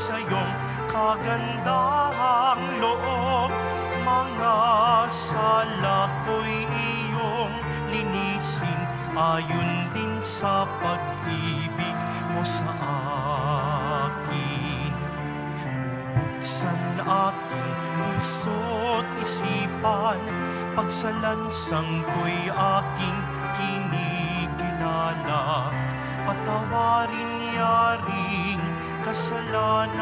sa iyong kagandahang loob. Mga sala ko'y iyong linisin, ayon din sa pag-ibig mo sa akin. Bubuksan aking puso't isipan, pagsalansang ko'y aking kinikilala. Patawarin yaring kasalanan,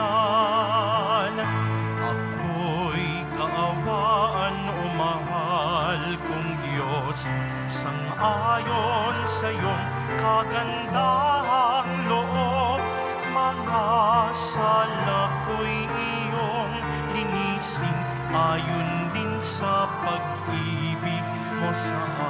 ako'y kaawaan o mahal kong Diyos. Sang-ayon sa iyong kagandahang loob, mga sala ko'y iyong linisin, ayon din sa pag-ibig mo sa akin.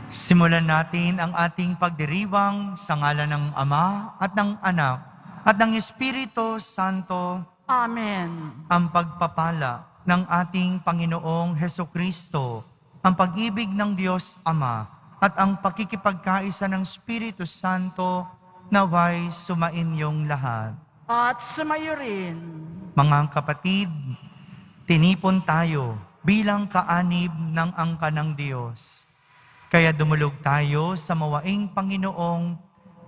Simulan natin ang ating pagdiriwang sa ngalan ng Ama at ng Anak at ng Espiritu Santo. Amen. Ang pagpapala ng ating Panginoong Hesukristo, ang pag-ibig ng Diyos Ama, at ang pakikipagkaisa ng Espiritu Santo naway sumainyong lahat. At sumayo rin. Mga kapatid, tinipon tayo bilang kaanib ng angka ng Diyos. Kaya dumulog tayo sa mawaing Panginoong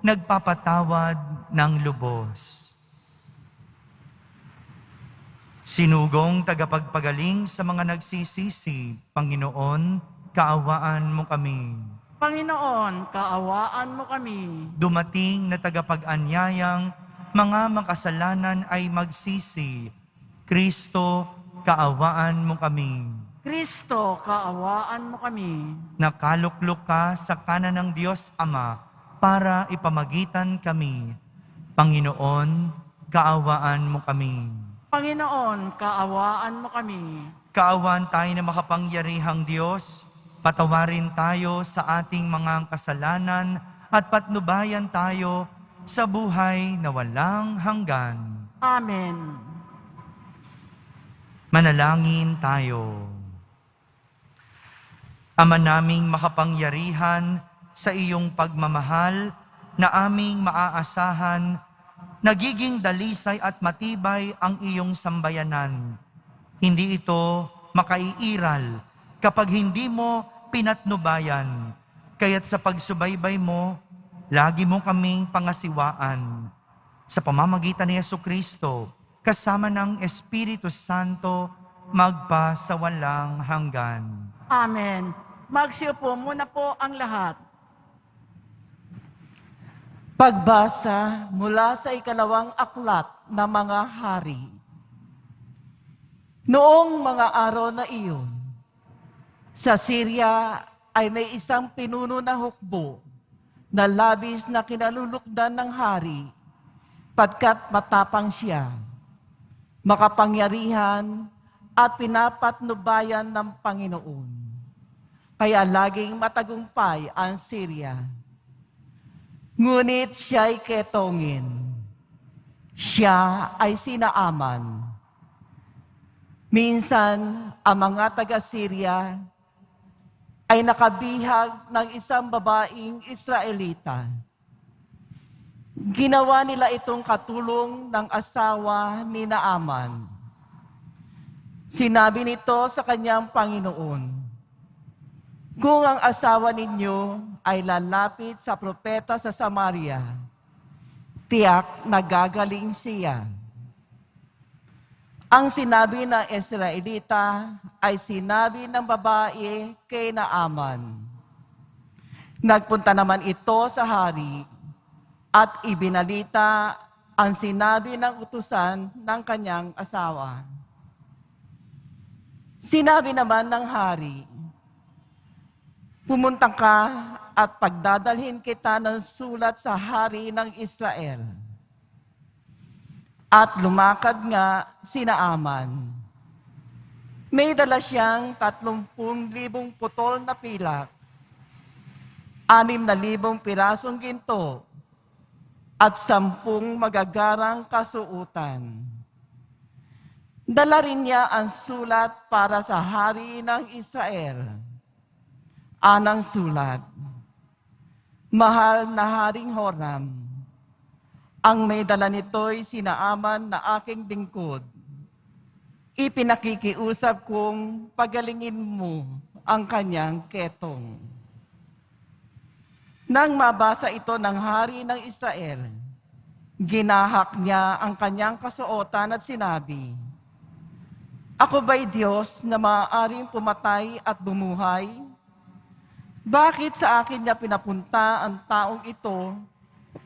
nagpapatawad ng lubos. Sinugong tagapagpagaling sa mga nagsisisi, Panginoon, kaawaan mo kami. Panginoon, kaawaan mo kami. Dumating na tagapag-anyayang mga makasalanan ay magsisi. Kristo, kaawaan mo kami. Kristo, kaawaan mo kami. Nakaluklok ka sa kanan ng Diyos Ama para ipamagitan kami. Panginoon, kaawaan mo kami. Panginoon, kaawaan mo kami. Kaawaan tayo na makapangyarihang Diyos, patawarin tayo sa ating mga kasalanan at patnubayan tayo sa buhay na walang hanggan. Amen. Manalangin tayo. Ama naming makapangyarihan, sa iyong pagmamahal na aming maaasahan, nagiging dalisay at matibay ang iyong sambayanan. Hindi ito makaiiral kapag hindi mo pinatnubayan. Kaya't sa pagsubaybay mo, lagi mo kaming pangasiwaan. Sa pamamagitan ni Jesucristo, kasama ng Espiritu Santo, magpa sa walang hanggan. Amen. Magsiupo muna po ang lahat. Pagbasa mula sa ikalawang aklat ng mga hari. Noong mga araw na iyon, sa Syria ay may isang pinuno na hukbo na labis na kinalulukdan ng hari, pagkat matapang siya, makapangyarihan at pinapatnubayan ng Panginoon. Kaya laging matagumpay ang Syria. Ngunit siya'y ketongin. Siya ay sinaaman. Minsan, ang mga taga-Syria ay nakabihag ng isang babaeng Israelita. Ginawa nila itong katulong ng asawa ni Naaman. Sinabi nito sa kanyang Panginoon, "Kung ang asawa ninyo ay lalapit sa propeta sa Samaria, tiyak na gagaling siya." Ang sinabi ng Israelita ay sinabi ng babae kay Naaman. Nagpunta naman ito sa hari at ibinalita ang sinabi ng utusan ng kanyang asawa. Sinabi naman ng hari, "Pumunta ka at pagdadalhin kita ng sulat sa hari ng Israel." At lumakad nga si Naaman. May dala siyang 30,000 putol na pilak, 6,000 pirasong ginto, at 10 magagarang kasuutan. Dala rin niya ang sulat para sa hari ng Israel. Anang sulat, Mahal na Haring Horam, ang may dala nito'y sinaaman na aking lingkod. Ipinakikiusap kong pagalingin mo ang kanyang ketong. Nang mabasa ito ng hari ng Israel, ginahak niya ang kanyang kasuotan at sinabi, "Ako ba'y Diyos na maaaring pumatay at bumuhay? Bakit sa akin niya pinapunta ang taong ito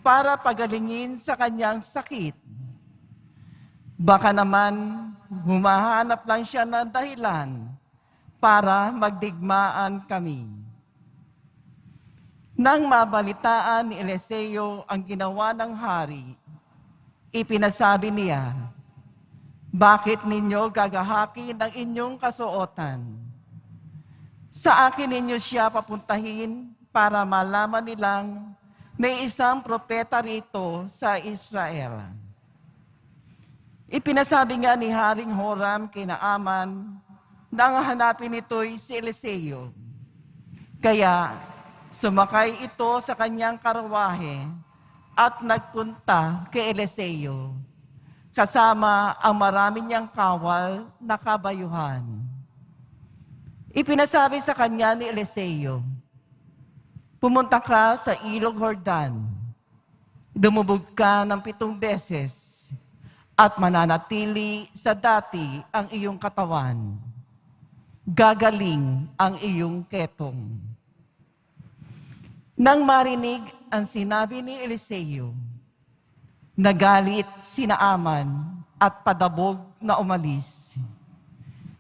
para pagalingin sa kanyang sakit? Baka naman humahanap lang siya ng dahilan para magdigmaan kami." Nang mabalitaan ni Eliseo ang ginawa ng hari, ipinasabi niya, "Bakit ninyo gagahakin ang inyong kasuotan? Sa akin ninyo siya papuntahin para malaman nilang may isang propeta rito sa Israel." Ipinasabi nga ni Haring Horam kay Naaman nang hanapin ito'y si Eliseo. Kaya sumakay ito sa kanyang karwahe at nagpunta kay Eliseo, kasama ang marami niyang kawal na kabayuhan. Ipinasabi sa kanya ni Eliseo, "Pumunta ka sa ilog Jordan, dumubog ka ng 7 beses, at mananatili sa dati ang iyong katawan. Gagaling ang iyong ketong." Nang marinig ang sinabi ni Eliseo, nagalit si Naaman at padabog na umalis.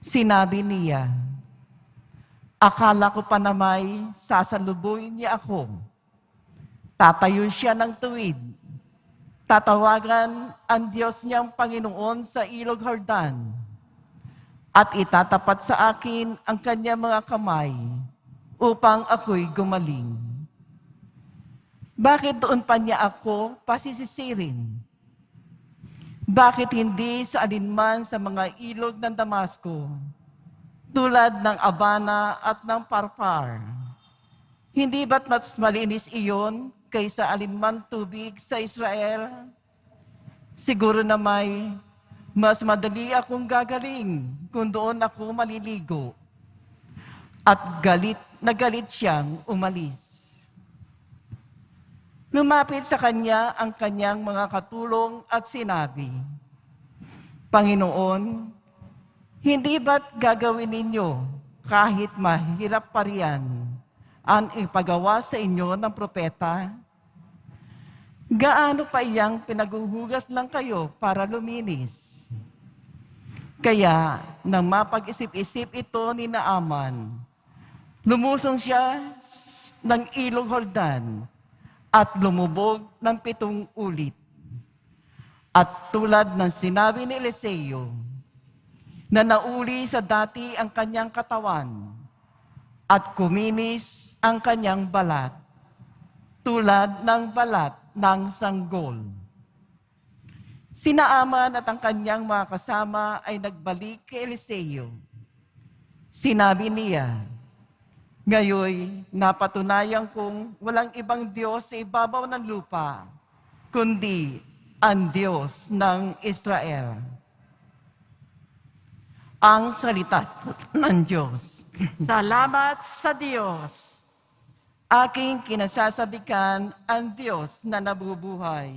Sinabi niya, "Akala ko pa namay sasalubungin niya ako. Tatayo siya ng tuwid. Tatawagan ang Diyos niyang Panginoon sa ilog Jordan at itatapat sa akin ang kanyang mga kamay upang ako'y gumaling. Bakit doon pa niya ako pasisisirin? Bakit hindi sa alinman sa mga ilog ng Damasco, tulad ng Abana at ng Parpar? Hindi ba't mas malinis iyon kaysa alinman tubig sa Israel? Siguro na mas madali akong gagaling kung doon ako maliligo." At galit na galit siyang umalis. Lumapit sa kanya ang kanyang mga katulong at sinabi, "Panginoon, hindi ba't gagawin ninyo kahit mahirap pa riyan ang ipagawa sa inyo ng propeta? Gaano pa iyang pinaguhugas lang kayo para luminis?" Kaya nang mapag-isip-isip ito ni Naaman, lumusong siya ng ilog Jordan at lumubog ng 7 ulit. At tulad ng sinabi ni Eliseo, na nauli sa dati ang kanyang katawan at kuminis ang kanyang balat, tulad ng balat ng sanggol. Si Naaman at ang kanyang mga kasama ay nagbalik kay Eliseo. Sinabi niya, "Ngayoy, napatunayan kong walang ibang Diyos sa ibabaw ng lupa, kundi ang Diyos ng Israel." Ang salita ng Diyos. Salamat sa Diyos. Aking kinasasabikan ang Diyos na nabubuhay.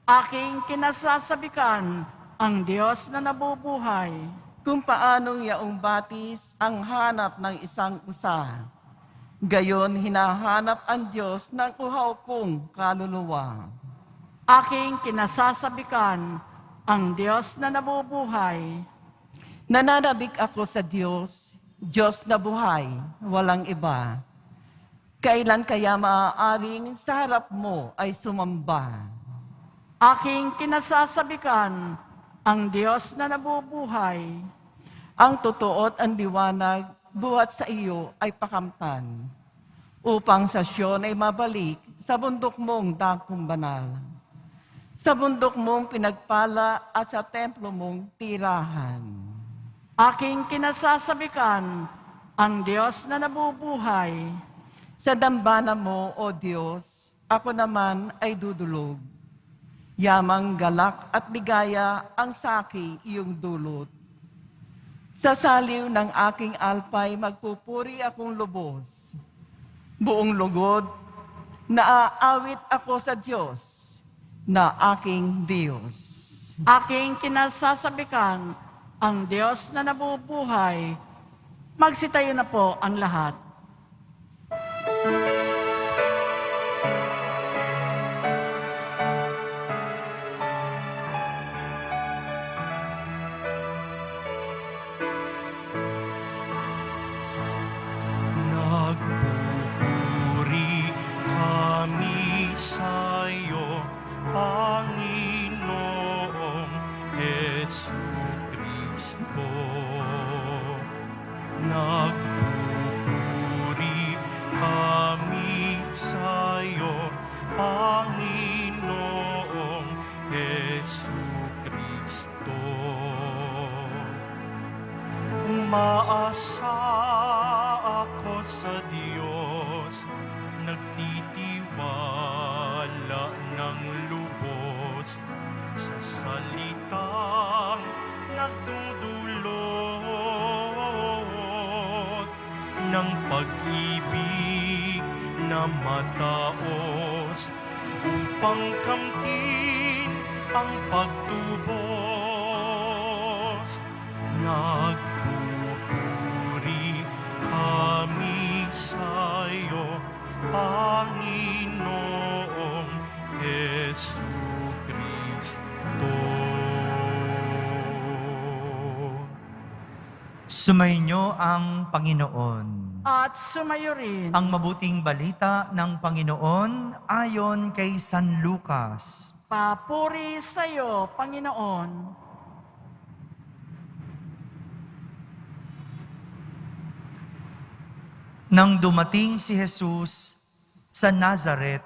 Aking kinasasabikan ang Diyos na nabubuhay. Kung paanong yaong batis ang hanap ng isang usa, gayon hinahanap ang Diyos ng uhaw kong kaluluwa. Aking kinasasabikan ang Diyos na nabubuhay. Nananabik ako sa Diyos, Diyos na buhay, walang iba. Kailan kaya maaaring sa harap mo ay sumamba? Aking kinasasabikan ang Diyos na nabubuhay. Ang totoo at ang liwanag buhat sa iyo ay pakamtan, upang sa Siyon ay mabalik sa bundok mong dakong banal, sa bundok mong pinagpala at sa templo mong tirahan. Aking kinasasabikan ang Diyos na nabubuhay. Sa dambana mo, O Diyos, ako naman ay dudulog. Yamang galak at bigaya ang saki iyong dulot. Sa saliw ng aking alpay, magpupuri akong lubos. Buong lugod, naaawit ako sa Diyos, na aking Diyos. Aking kinasasabikan ang Diyos na nabubuhay. Magsitayo na po ang lahat. Nagpupuri kami sa'yo, Panginoong Jesucristo. Nagpupuri kami sa'yo, Panginoong Jesucristo. Umaasa ako sa Diyos, nagtitiwala ng lubos sa salitang nagdudulot ng pag-ibig na mataos upang kamtin ang pagtubos. Nagpupuri kami sa'yo, Panginoong Jesucristo. Sumainyo ang Panginoon. At sumayo rin. Ang mabuting balita ng Panginoon ayon kay San Lucas. Papuri sa iyo, Panginoon. Nang dumating si Jesus sa Nazaret,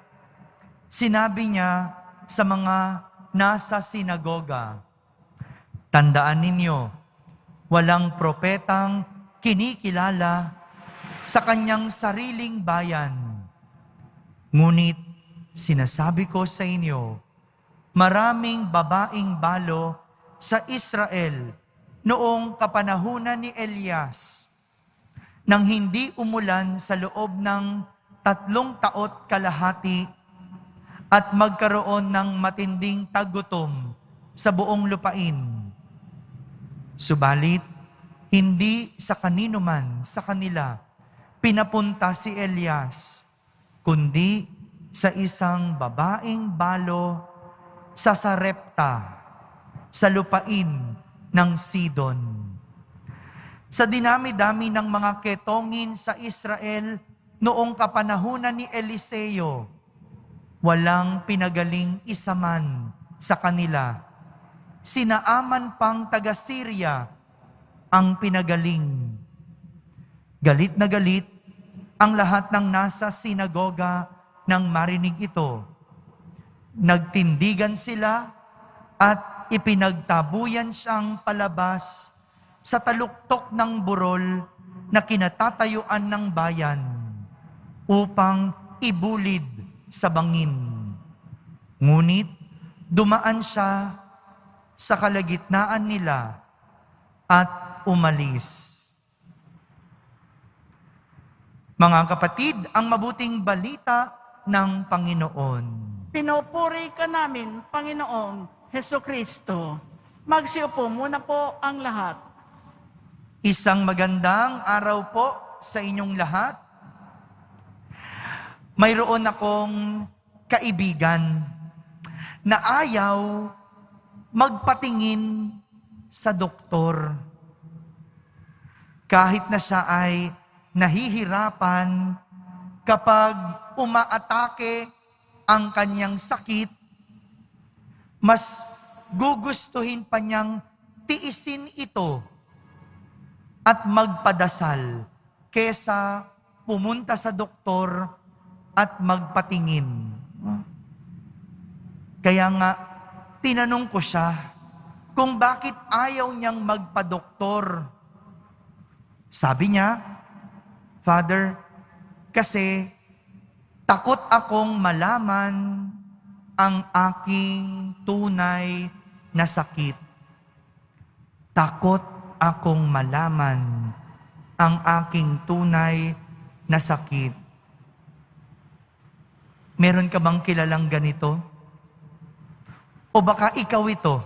sinabi niya sa mga nasa sinagoga, "Tandaan ninyo, walang propetang kinikilala sa kanyang sariling bayan. Ngunit sinasabi ko sa inyo, maraming babaeng balo sa Israel noong kapanahunan ni Elias, nang hindi umulan sa loob ng 3 taot kalahati at magkaroon ng matinding tagutom sa buong lupain. Subalit, hindi sa kanino man sa kanila pinapunta si Elias, kundi sa isang babaeng balo sa Sarepta, sa lupain ng Sidon. Sa dinami-dami ng mga ketongin sa Israel noong kapanahunan ni Eliseo, walang pinagaling isa man sa kanila. Sina Aman pang taga-Syria ang pinagaling. Galit na galit ang lahat ng nasa sinagoga nang marinig ito. Nagtindigan sila at ipinagtabuyan siyang palabas sa taluktok ng burol na kinatatayuan ng bayan upang ibulid sa bangin. Ngunit dumaan siya sa kalagitnaan nila at umalis. Mga kapatid, ang mabuting balita ng Panginoon. Pinupuri ka namin, Panginoong Hesukristo. Magsiupo muna po ang lahat. Isang magandang araw po sa inyong lahat. Mayroon akong kaibigan na ayaw magpatingin sa doktor. Kahit na siya ay nahihirapan kapag umaatake ang kanyang sakit, mas gugustuhin pa niyang tiisin ito at magpadasal kesa pumunta sa doktor at magpatingin. Kaya nga, tinanong ko siya kung bakit ayaw niyang magpadoktor. Sabi niya, "Father, kasi Takot akong malaman ang aking tunay na sakit. Takot akong malaman ang aking tunay na sakit. Meron ka bang kilalang ganito? O baka ikaw ito?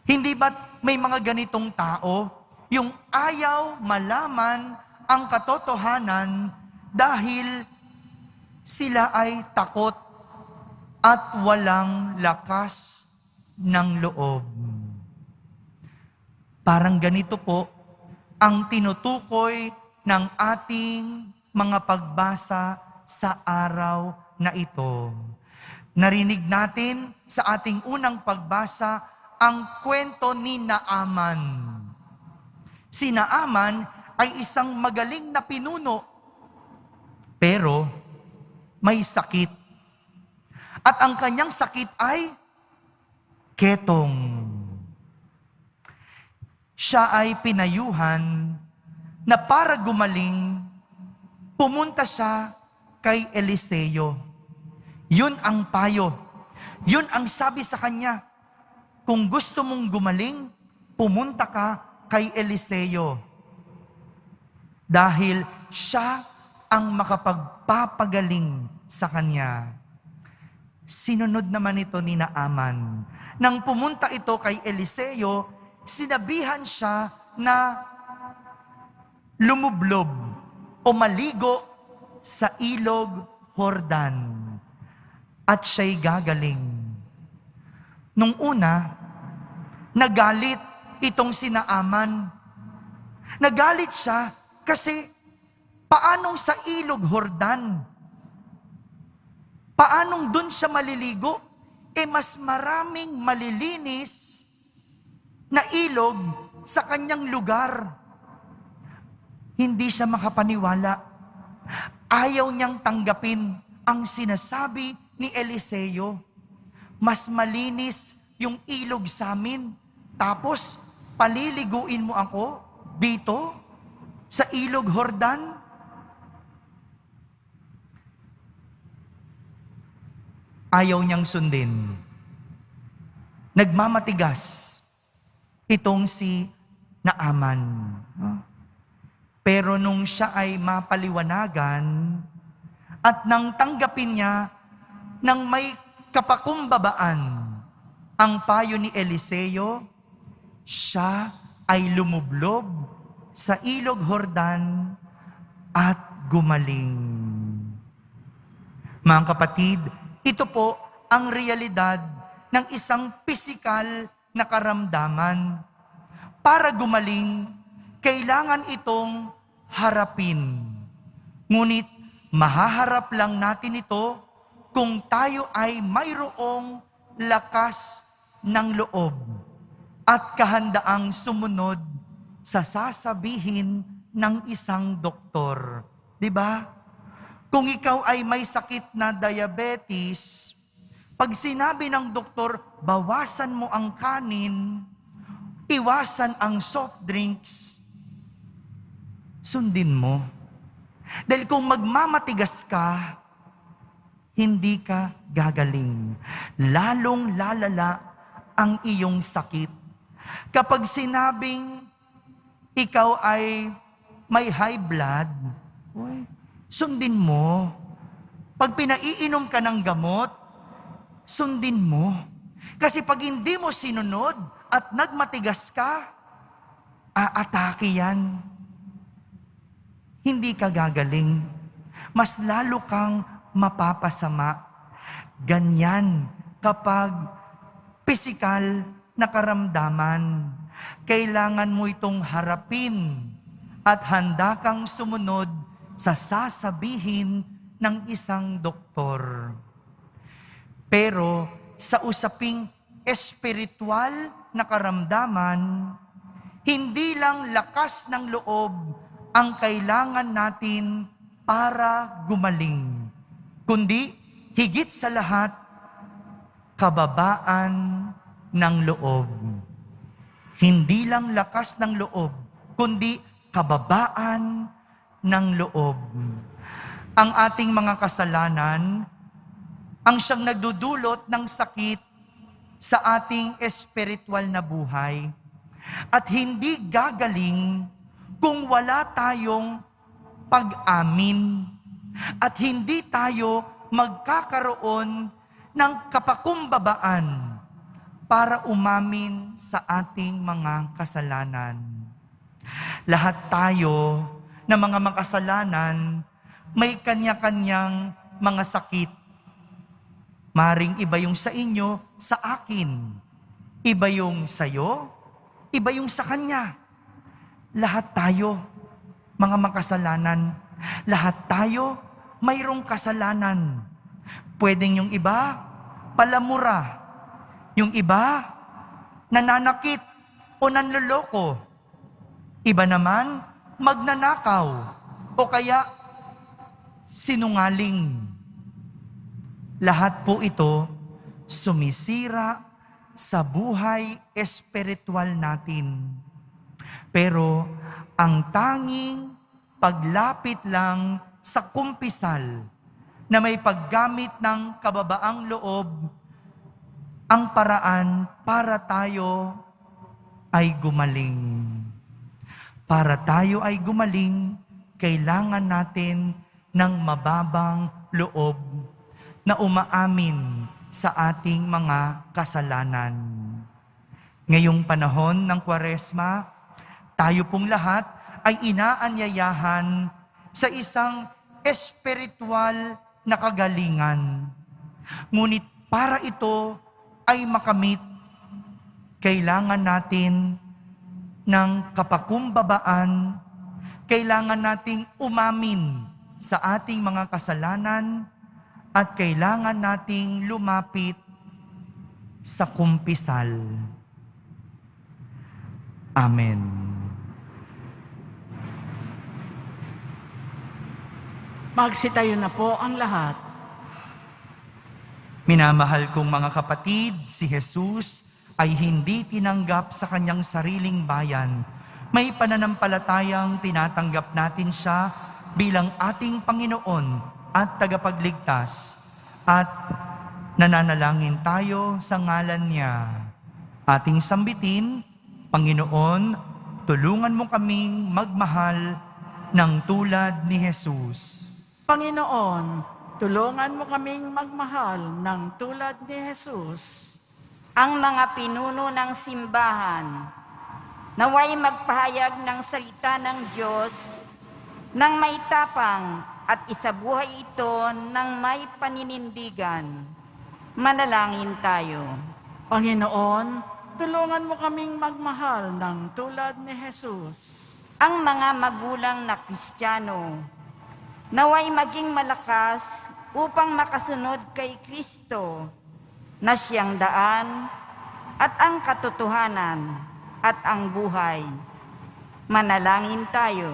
Hindi ba't may mga ganitong tao, yung ayaw malaman ang katotohanan dahil sila ay takot at walang lakas ng loob. Parang ganito po ang tinutukoy ng ating mga pagbasa sa araw na ito. Narinig natin sa ating unang pagbasa ang kwento ni Naaman. Si Naaman ay isang magaling na pinuno, pero may sakit. At ang kanyang sakit ay ketong. Siya ay pinayuhan na para gumaling, pumunta siya kay Eliseo. Yun ang payo. Yun ang sabi sa kanya, kung gusto mong gumaling, pumunta ka kay Eliseo. Dahil siya ang makapagpapagaling sa kanya. Sinunod naman ito ni Naaman. Nang pumunta ito kay Eliseo, sinabihan siya na lumublob o maligo sa ilog Jordan. At siya'y gagaling. Nung una, nagalit itong si Naaman. Nagalit siya kasi paanong sa ilog Jordan? Paanong dun siya maliligo? Mas maraming malilinis na ilog sa kanyang lugar. Hindi siya makapaniwala. Ayaw niyang tanggapin ang sinasabi ni Eliseo. Mas malinis yung ilog sa amin. Tapos, paliliguin mo ako dito sa ilog Jordan? Ayaw niyang sundin. Nagmamatigas itong si Naaman. Pero nung siya ay mapaliwanagan at nang tanggapin niya nang may kapakumbabaan ang payo ni Eliseo, siya ay lumublob sa ilog Jordan at gumaling. Mga kapatid, ito po ang realidad ng isang pisikal na karamdaman. Para gumaling, kailangan itong harapin. Ngunit mahaharap lang natin ito kung tayo ay mayroong lakas ng loob at kahandaang sumunod sa sasabihin ng isang doktor. 'Di ba? Kung ikaw ay may sakit na diabetes, pag sinabi ng doktor, bawasan mo ang kanin, iwasan ang soft drinks, sundin mo. Dahil kung magmamatigas ka, hindi ka gagaling. Lalong lalala ang iyong sakit. Kapag sinabing ikaw ay may high blood, sundin mo. Pag pinaiinom ka ng gamot, sundin mo. Kasi pag hindi mo sinunod at nagmatigas ka, aatake yan. Hindi ka gagaling. Mas lalo kang mapapasama. Ganyan kapag pisikal na karamdaman. Kailangan mo itong harapin at handa kang sumunod sa sasabihin ng isang doktor. Pero sa usaping espiritual na karamdaman, hindi lang lakas ng loob ang kailangan natin para gumaling, kundi higit sa lahat, kababaan ng loob. Hindi lang lakas ng loob, kundi kababaan ng loob. ang ating mga kasalanan ang siyang nagdudulot ng sakit sa ating espiritual na buhay. At hindi gagaling kung wala tayong pag-amin at hindi tayo magkakaroon ng kapakumbabaan para umamin sa ating mga kasalanan. Lahat tayo na mga makasalanan may kanya-kanyang mga sakit. Maring iba yung sa inyo, sa akin. Iba yung sa'yo, iba yung sa kanya. Lahat tayo, mga makasalanan. Lahat tayo, mayroong kasalanan. Pwedeng yung iba, palamura. Yung iba, nananakit o nanloloko. Iba naman, magnanakaw o kaya sinungaling. Lahat po ito sumisira sa buhay espiritual natin. Pero ang tanging paglapit lang sa kumpisal na may paggamit ng kababaang loob ang paraan para tayo ay gumaling. Para tayo ay gumaling, kailangan natin ng mababang loob na umaamin sa ating mga kasalanan. Ngayong panahon ng Kwaresma, tayo pong lahat ay inaanyayahan sa isang espiritual na kagalingan. Ngunit para ito ay makamit, kailangan natin ng kapakumbabaan, kailangan nating umamin sa ating mga kasalanan, at kailangan nating lumapit sa kumpisal. Amen. Magsitayo na po ang lahat. Minamahal kong mga kapatid, si Jesus ay hindi tinanggap sa kanyang sariling bayan. May pananampalatayang tinatanggap natin siya bilang ating Panginoon at tagapagligtas, at nananalangin tayo sa ngalan niya. Ating sambitin, Panginoon, tulungan mo kaming magmahal ng tulad ni Jesus. Panginoon, tulungan mo kaming magmahal ng tulad ni Jesus. Ang mga pinuno ng simbahan, naway magpahayag ng salita ng Diyos ng may tapang at isabuhay ito ng may paninindigan. Manalangin tayo. Panginoon, tulungan mo kaming magmahal ng tulad ni Jesus. Ang mga magulang na Kristiyano, naway maging malakas upang makasunod kay Kristo, na siyang daan at ang katotohanan at ang buhay. Manalangin tayo.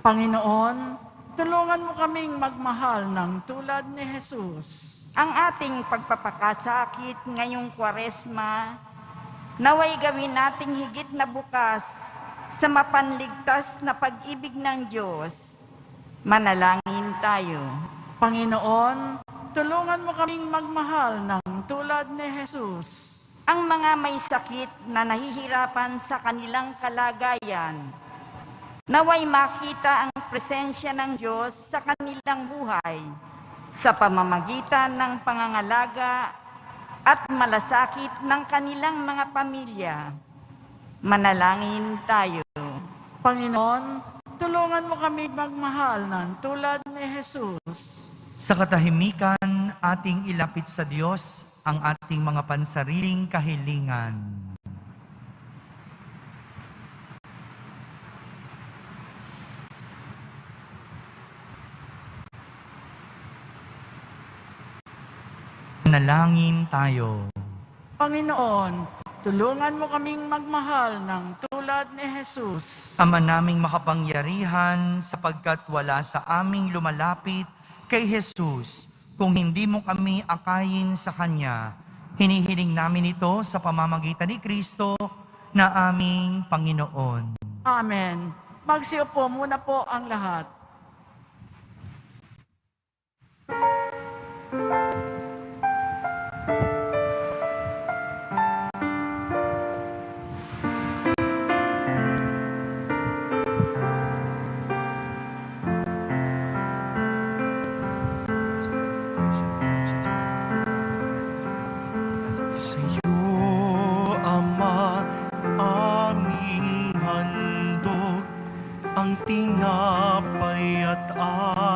Panginoon, tulungan mo kaming magmahal ng tulad ni Jesus. Ang ating pagpapakasakit ngayong Kwaresma, naway gawin nating higit na bukas sa mapanligtas na pag-ibig ng Diyos. Manalangin tayo. Panginoon, tulungan mo kaming magmahal ng tulad ni Jesus. Ang mga may sakit na nahihirapan sa kanilang kalagayan, naway makita ang presensya ng Diyos sa kanilang buhay sa pamamagitan ng pangangalaga at malasakit ng kanilang mga pamilya. Manalangin tayo. Panginoon, tulungan mo kami magmahal ng tulad ni Jesus. Sa katahimikan, ating ilapit sa Diyos ang ating mga pansariling kahilingan. Manalangin tayo. Panginoon, tulungan mo kaming magmahal ng tulad ni Jesus. Ama naming makapangyarihan, sapagkat wala sa aming lumalapit kay Jesus kung hindi mo kami akayin sa Kanya. Hinihiling namin ito sa pamamagitan ni Kristo na aming Panginoon. Amen. Magsiupo muna po ang lahat.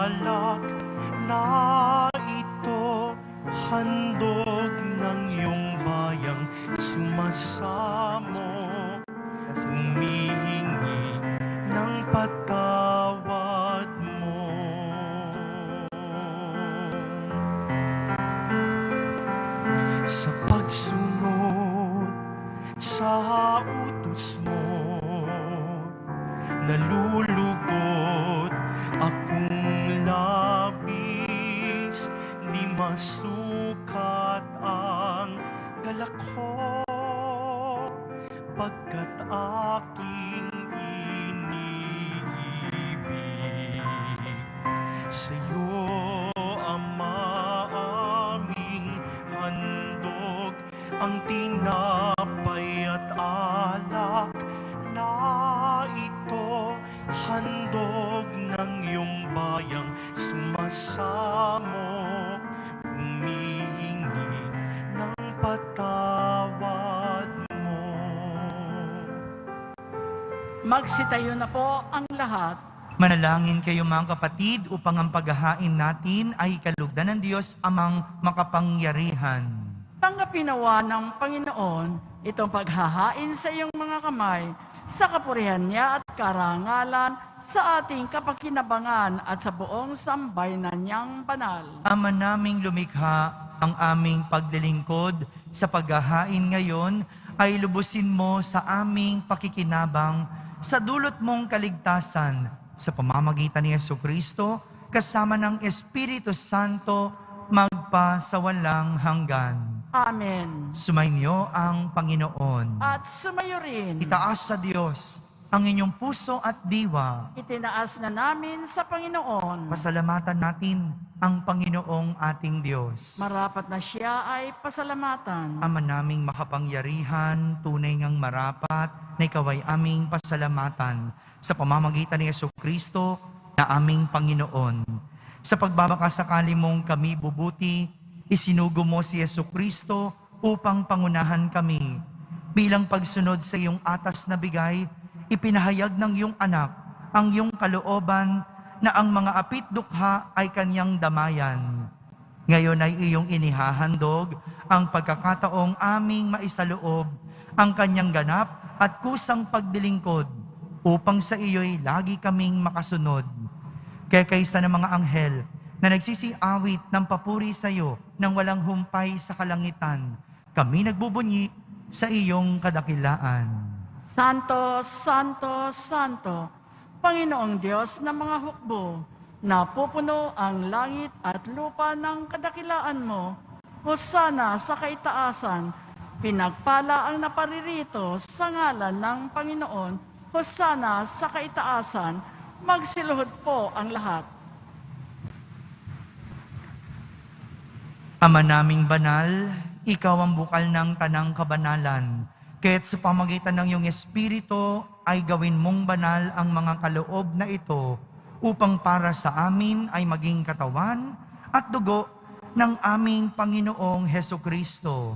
alak na ito, handog ng iyong bayang sumasamo, humihingi ng patawad mo. Sa pagsunod sa utos mo, nalulugod akong labis, di masukat ang galak ko, pagkat aking iniibig. Sa'yo, Ama, aming handog ang tinapay at alak na ito, handog ng iyong bayang sumasamo, humihingi ng patawad mo. Magsitayo na po ang lahat. Manalangin kayo mga kapatid upang ang paghahain natin ay kalugdan ng Diyos amang makapangyarihan. Tanggapin nawa ng Panginoon itong paghahain sa iyong mga kamay sa kapurihan niya at karangalan sa ating kapakinabangan at sa buong sambayanan niyang banal. Ama naming lumikha, ang aming paglilingkod sa paghahain ngayon ay lubusin mo sa aming pakikinabang sa dulot mong kaligtasan sa pamamagitan ni Jesucristo kasama ng Espiritu Santo magpa sa walang hanggan. Amen. Sumainyo ang Panginoon. At sumayo rin. Itaas sa Diyos ang inyong puso at diwa. Itinaas na namin sa Panginoon. Pasalamatan natin ang Panginoong ating Diyos. Marapat na siya ay pasalamatan. Ama naming makapangyarihan, tunay ngang marapat, na ikaw ay aming pasalamatan sa pamamagitan ni Jesucristo na aming Panginoon. Sa pagbabakasakali mong kami bubuti, isinugo mo si Jesucristo upang pangunahan kami. Bilang pagsunod sa iyong atas na bigay, ipinahayag ng iyong anak ang iyong kalooban na ang mga apit dukha ay kanyang damayan. Ngayon ay iyong inihahandog ang pagkakataong aming maisaloob ang kanyang ganap at kusang pagdilingkod upang sa iyo'y lagi kaming makasunod. Kaya kaysa ng mga anghel na nagsisiawit ng papuri sa iyo nang walang humpay sa kalangitan, kami nagbubunyi sa iyong kadakilaan. Santo, Santo, Santo, Panginoong Diyos ng mga hukbo, napupuno ang langit at lupa ng kadakilaan mo. Hosana sa kaitaasan, pinagpala ang naparirito sa ngalan ng Panginoon. Hosana sa kaitaasan, magsiluhod po ang lahat. Ama naming banal, ikaw ang bukal ng tanang kabanalan. Kaya't sa pamagitan ng iyong Espiritu ay gawin mong banal ang mga kaloob na ito upang para sa amin ay maging katawan at dugo ng aming Panginoong Hesukristo.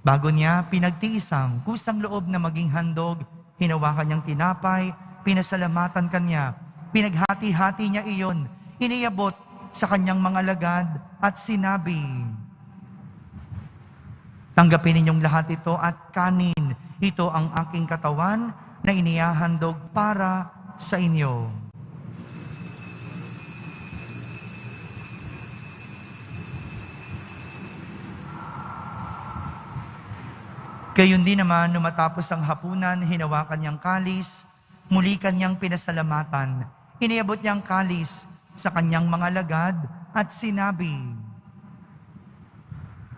Bago niya pinagtiisang kusang loob na maging handog, hinawakan niyang tinapay, pinasalamatan kanya, pinaghati-hati niya iyon, iniabot sa kanyang mga lagad at sinabi, tanggapin ninyong lahat ito at kanin, ito ang aking katawan na inihahandog para sa inyo. Gayon din naman, nung matapos ang hapunan, hinawakan niyang kalis, muli kanyang pinasalamatan. Iniabot niyang kalis sa kanyang mga lagad at sinabi,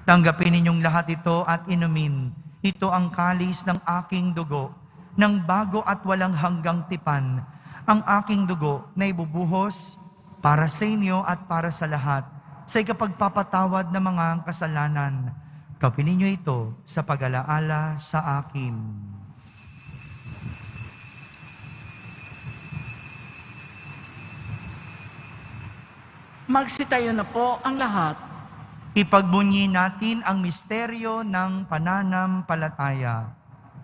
tanggapin ninyong lahat ito at inumin. Ito ang kalis ng aking dugo, ng bago at walang hanggang tipan. Ang aking dugo na ibubuhos para sa inyo at para sa lahat, sa ikapagpapatawad ng mga kasalanan. Gawin ninyo ito sa pag-alaala sa akin. Magsitayo na po ang lahat. Ipagbunyi natin ang misteryo ng pananampalataya.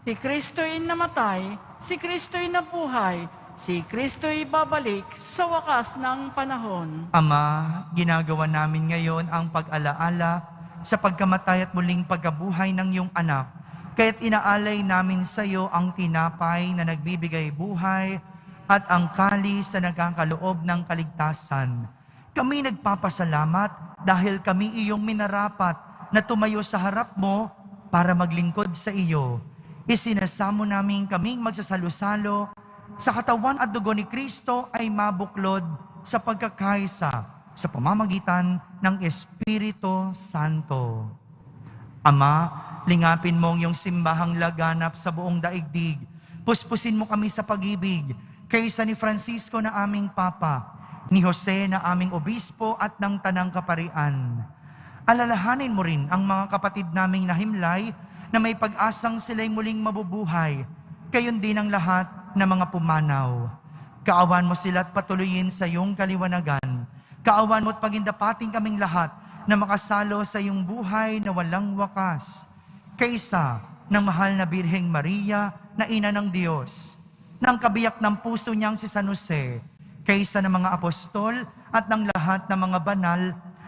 Si Kristo'y namatay, si Kristo'y nabuhay, si Kristo'y babalik sa wakas ng panahon. Ama, ginagawa namin ngayon ang pag-alaala sa pagkamatay at muling pagkabuhay ng iyong anak. Kaya't inaalay namin sa iyo ang tinapay na nagbibigay buhay at ang kalis na nagkakaloob ng kaligtasan. Kami nagpapasalamat dahil kami iyong minarapat na tumayo sa harap mo para maglingkod sa iyo. Isinasamo namin kaming magsasalo-salo sa katawan at dugo ni Kristo ay mabuklod sa pagkakaisa sa pamamagitan ng Espiritu Santo. Ama, lingapin mo ang iyong simbahang laganap sa buong daigdig. Puspusin mo kami sa pag-ibig kaysa ni Francisco na aming Papa, ni Jose na aming Obispo at ng Tanang Kaparian. Alalahanin mo rin ang mga kapatid naming nahimlay na may pag-asang sila'y muling mabubuhay, gayon din ang lahat na mga pumanaw. Kaawan mo sila at patuloyin sa iyong kaliwanagan. Kaawan mo at pagindapating kaming lahat na makasalo sa iyong buhay na walang wakas. Kaysa ng mahal na Birheng Maria na ina ng Diyos, ng kabiyak ng puso niyang si San Jose, kaysa ng mga apostol at ng lahat ng mga banal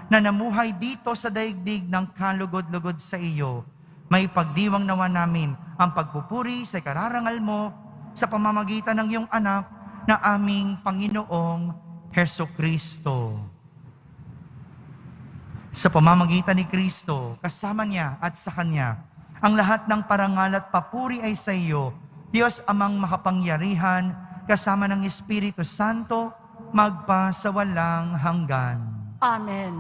na namuhay dito sa daigdig ng kalugod-lugod sa iyo, may pagdiwang nawa namin ang pagpupuri sa kararangal mo sa pamamagitan ng iyong anak na aming Panginoong Hesukristo. Sa pamamagitan ni Kristo, kasama niya at sa Kanya, ang lahat ng parangal at papuri ay sa iyo, Diyos Amang makapangyarihan, kasama ng Espiritu Santo, magpa sa walang hanggan. Amen.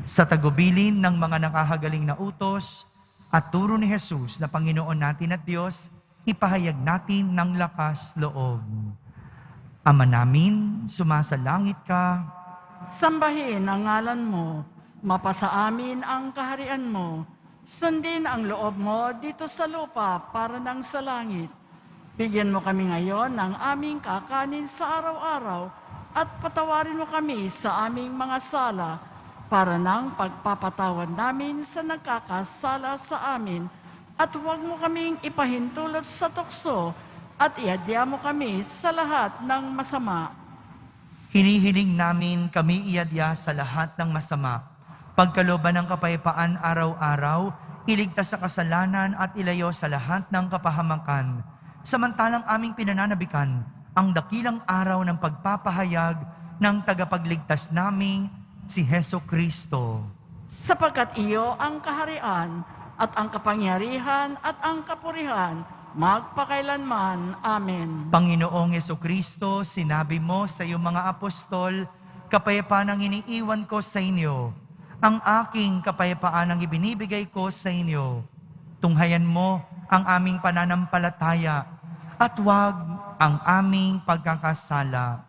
Sa tagubilin ng mga nakahagaling na utos at turo ni Jesus na Panginoon natin at Diyos, ipahayag natin ng lakas loob. Ama namin, sumasalangit ka. Sambahin ang ngalan mo, mapasa amin ang kaharian mo, sundin ang loob mo dito sa lupa para nang sa langit. Bigyan mo kami ngayon ng aming kakanin sa araw-araw at patawarin mo kami sa aming mga sala para nang pagpapatawad namin sa nagkakasala sa amin at huwag mo kaming ipahintulot sa tukso at iadya mo kami sa lahat ng masama. Hinihiling namin kami iadya sa lahat ng masama. Pagkalooban ng kapayapaan araw-araw, iligtas sa kasalanan at ilayo sa lahat ng kapahamakan. Samantalang aming pinananabikan ang dakilang araw ng pagpapahayag ng tagapagligtas naming si Hesukristo. Sapagkat iyo ang kaharian at ang kapangyarihan at ang kapurihan magpakailanman. Amen. Panginoong Hesukristo, sinabi mo sa iyong mga apostol, kapayapaan ang iniiwan ko sa inyo. Ang aking kapayapaan ang ibinibigay ko sa inyo. Tunghayan mo ang aming pananampalataya at huwag ang aming pagkakasala.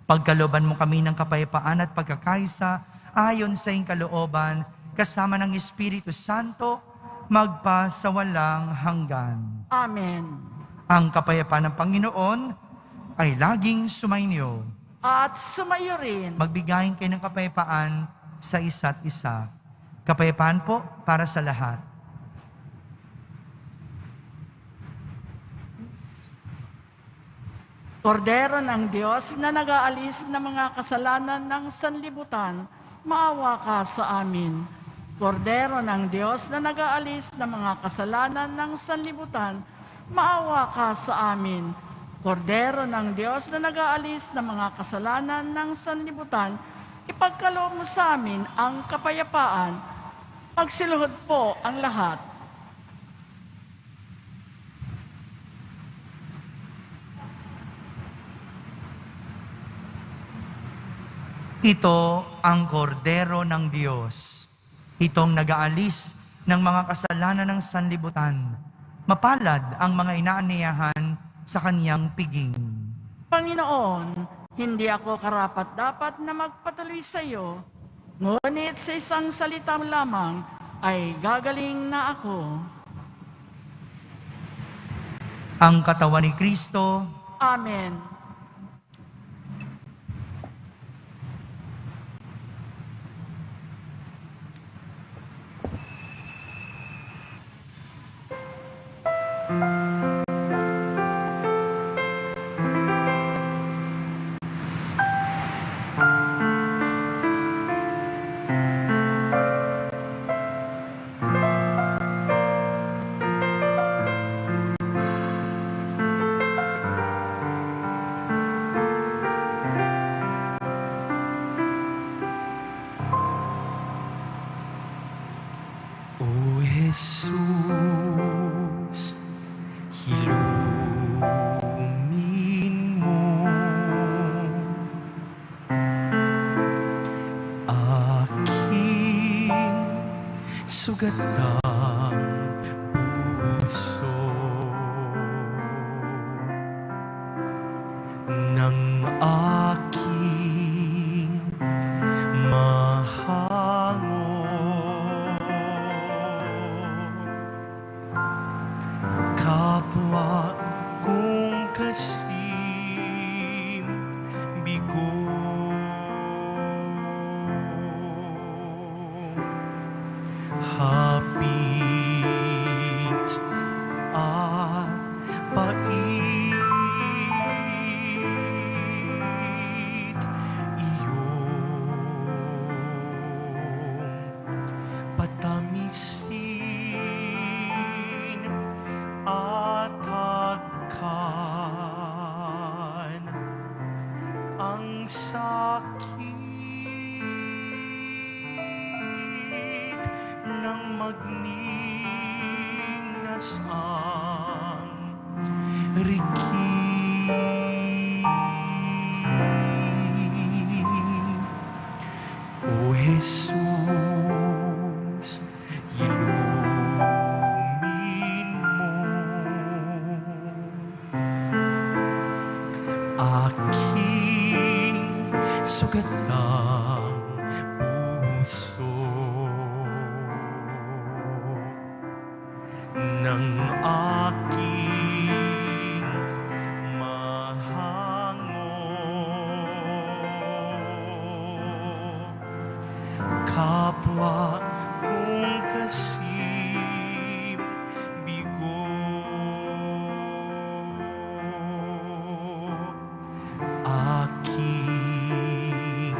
Pagkalooban mo kami ng kapayapaan at pagkakaisa ayon sa iyong kalooban, kasama ng Espiritu Santo, magpa sa walang hanggan. Amen. Ang kapayapaan ng Panginoon ay laging sumainyo. At sumayo rin. Magbigayin kayo ng kapayapaan sa isa't isa. Kapayapaan po para sa lahat. Kordero ng Diyos na nag-aalis ng mga kasalanan ng sanlibutan, maawa ka sa amin. Kordero ng Diyos na nag-aalis ng mga kasalanan ng sanlibutan, maawa ka sa amin. Kordero ng Diyos na nag-aalis ng mga kasalanan ng sanlibutan, ipagkaloob mo sa amin ang kapayapaan. Magsiluhod po ang lahat. Ito ang kordero ng Diyos. Itong nag-aalis ng mga kasalanan ng sanlibutan. Mapalad ang mga inaaniyahan sa kaniyang piging. Panginoon, hindi ako karapat-dapat na magpatuloy sa iyo, ngunit sa isang salita lamang ay gagaling na ako. Ang katawan ni Kristo, Amen. Jesus, hilumin mo aking sugatang puso ng aking mahango. Kapwa kong kasim bigo, hapit at pait, iyong patamisin at hagkan ang sakit ng magningas ang rigid. O Jesus, hilumin mo aking sugatang puso ng aking mahango. Kapwa kong kasim bigo, aking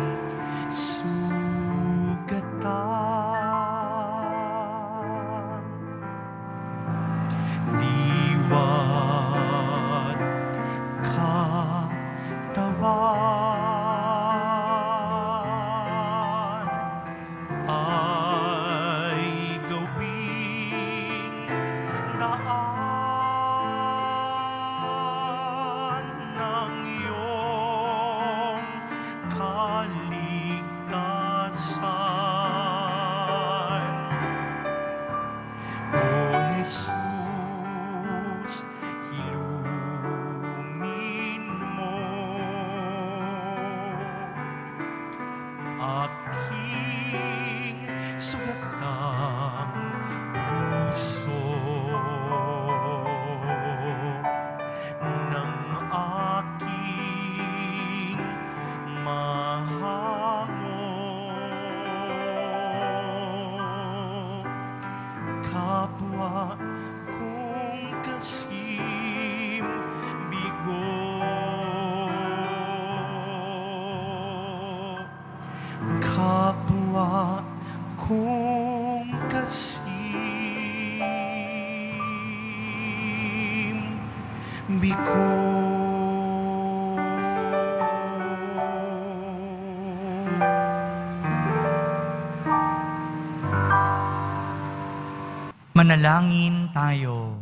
sugatan, diwa't katawan ay gawing daan ng iyong kaligtasan. O Jesus, hilumin mo aking sugatang puso ng aking mahango. Kapwa kong kasim bigo, kapwa kong kasim bigo. Manalangin tayo.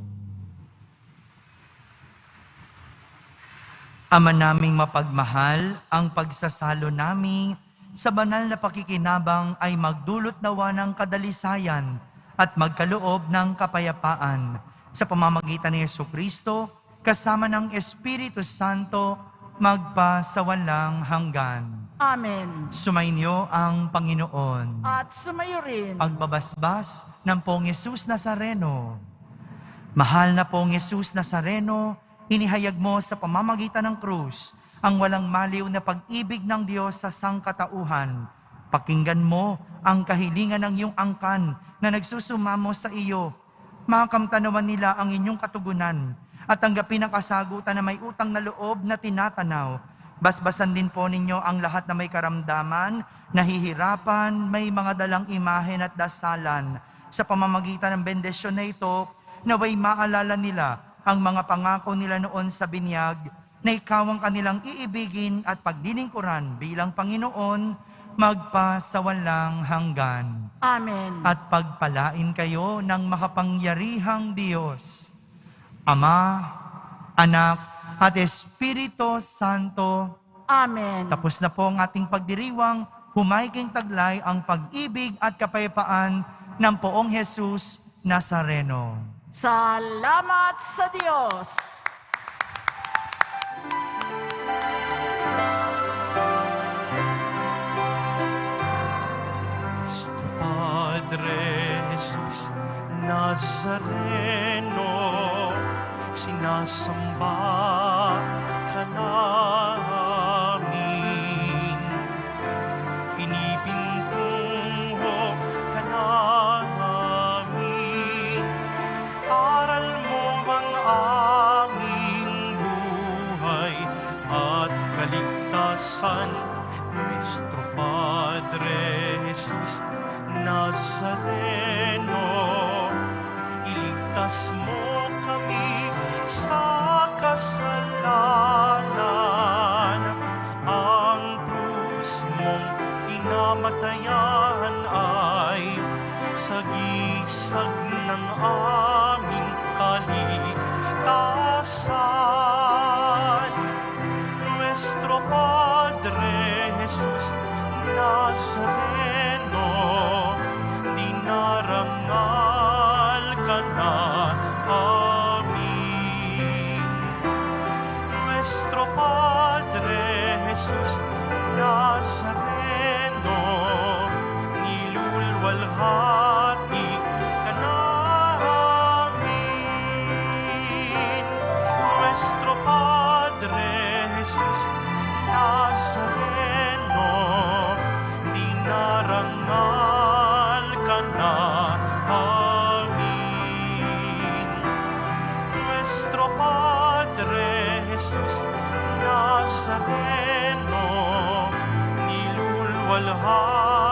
Ama naming mapagmahal, ang pagsasalo namin sa banal na pakikinabang ay magdulot nawa ng kadalisayan at magkaloob ng kapayapaan sa pamamagitan ni Jesucristo kasama ng Espiritu Santo magpasawalang hanggan. Amen. Sumainyo ang Panginoon. At sumayo rin. Pagbabasbas ng Poong Yesus Nazareno. Mahal na Poong Yesus Nazareno, inihayag mo sa pamamagitan ng krus ang walang maliw na pag-ibig ng Diyos sa sangkatauhan. Pakinggan mo ang kahilingan ng iyong angkan na nagsusumamo sa iyo. Makamtanawan nila ang inyong katugunan at tanggapin ang kasagutan na may utang na loob na tinatanaw. Basbasan din po ninyo ang lahat na may karamdaman, nahihirapan, may mga dalang imahen at dasalan. Sa pamamagitan ng bendisyon na ito, naway maalala nila ang mga pangako nila noon sa binyag, na ikaw ang kanilang iibigin at pagdilingkuran bilang Panginoon, magpa sa walang hanggan. Amen. At pagpalain kayo ng makapangyarihang Diyos, Ama, Anak, at Espiritu Santo. Amen. Tapos na po ang ating pagdiriwang, humayging taglay ang pag-ibig at kapayapaan ng Poong Jesus Nazareno. Salamat sa Diyos. Nuestro Padre Jesus Nazareno, sinasamba ka namin. Pinipintungo ka namin. Aral mo ang aming buhay at kaligtasan. Nuestro Padre Jesus Nazareno, iligtas mo kami sa kasalanan. Ang krus mong pinamatayan ay sagisag ng aming kaligtasan. Nuestro Padre Jesus Nazareno, dinarangal ka na amin. Nuestro Padre Jesus Nazareno, nilulwalhati ka namin. Nuestro Padre Jesus Nazareno, dinarangal ka na amin. Nuestro Padre Jesus Nazareno, nilulwalhati